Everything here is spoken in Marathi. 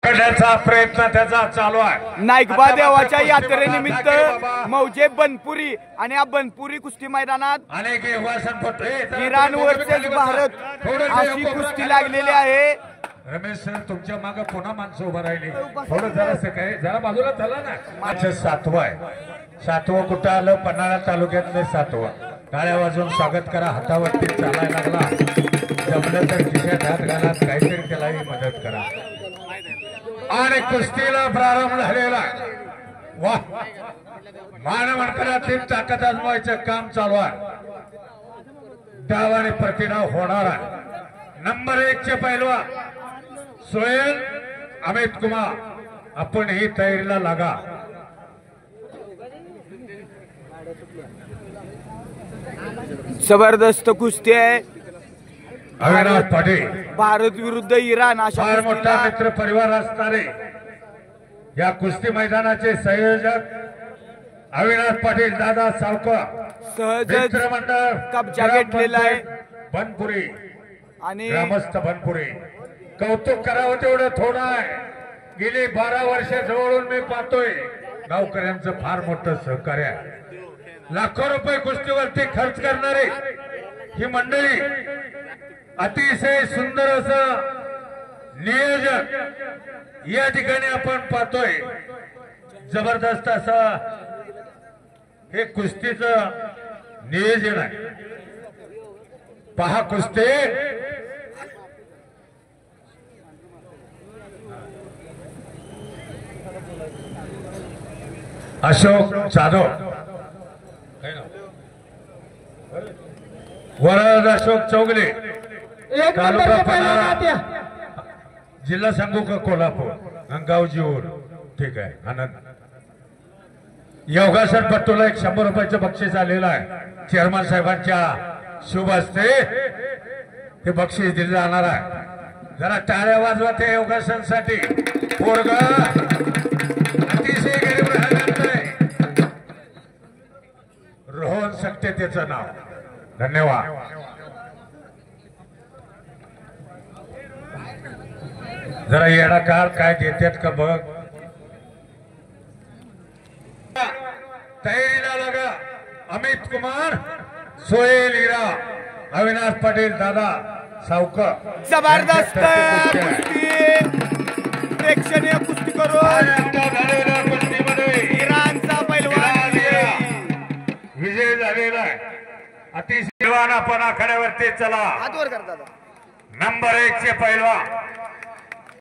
करण्याचा प्रयत्न त्याचा चालू आहे। नाईकबा देवाच्या यात्रेनिमित्त मौजे बनपुरी आणि या बनपुरी कुस्ती मैदानात अनेक योगासन इराण वर्सेस भारत अशी कुस्ती लागलेली आहे। रमेश सर तुमच्या मागे पुन्हा माणसं उभं राहिली, थोडं जरा काय जरा बाजूला चला ना। माझं 7वं आहे, 7वं कुठं आलं? पन्हाळा तालुक्यातलं 7वं। टाळ्या वाजवून स्वागत करा। हातावरती चालायला लागला, जमलं तर खिशात हात घाला, काहीतरी त्यालाही मदत करा। आणि कुस्तीला प्रारंभ झालेला वाह, मानवंतरातील ताकद आजमावायचं काम चालू आहे। डाव आणि प्रतिडाव होणार आहे। नंबर 1 चे पैलवान सोहेल अमित कुमार, आपण ही तयारीला लागा। जबरदस्त कुस्ती आहे। अविनाश पाटील भारत विरुद्ध इराण अशा फार मोठा मित्र परिवार असणारे या कुस्ती मैदानाचे संयोजक अविनाश पाटील दादा सावकर सहज मित्रमंडळ कब्जा घेतलेला आहे बनपुरी आणि ग्रामस्थ बनपुरी। कौतुक करावं तेवढं थोडं आहे। गेली 12 वर्ष जवळून मी पाहतोय गावकऱ्यांचं फार मोठं सहकार्य आहे। लाखो रुपये कुस्तीवरती खर्च करणारे ही मंडळी, अतिशय सुंदर असं नियोजन या ठिकाणी आपण पाहतोय। जबरदस्त असं हे कुस्तीचं नियोजन आहे। पहा कुस्ती अशोक जाधव, वरद अशोक चौगले, तालुका पन्हाळा, जिल्हा सांगू का कोल्हापूर, अंगाव जीवर। ठीक आहे, आनंद। योगासन पट्टूला एक 100 रुपयाचं बक्षीस आलेलं आहे। चेअरमन साहेबांच्या शुभ हस्ते हे बक्षीस दिलं जाणार आहे। जरा टाळ्या वाजवा त्या योगासनसाठी। पोरगा अतिशय गरीब राहणार नाही, रोहन सकते त्याचं नाव। धन्यवाद। जरा येडाकार काय देतात का बघ। तयारीला लागा। अमित कुमार, सोहेल इरा, अविनाश पाटील दादा सावकर। जबरदस्त कुस्ती, प्रेक्षणीय कुस्ती करून इराणचा पैलवान विजय झालेला आहे। अतिशय पैलवान आपण आखाड्यावरती चला। हात वर कर दादा। नंबर 1 चे पैलवान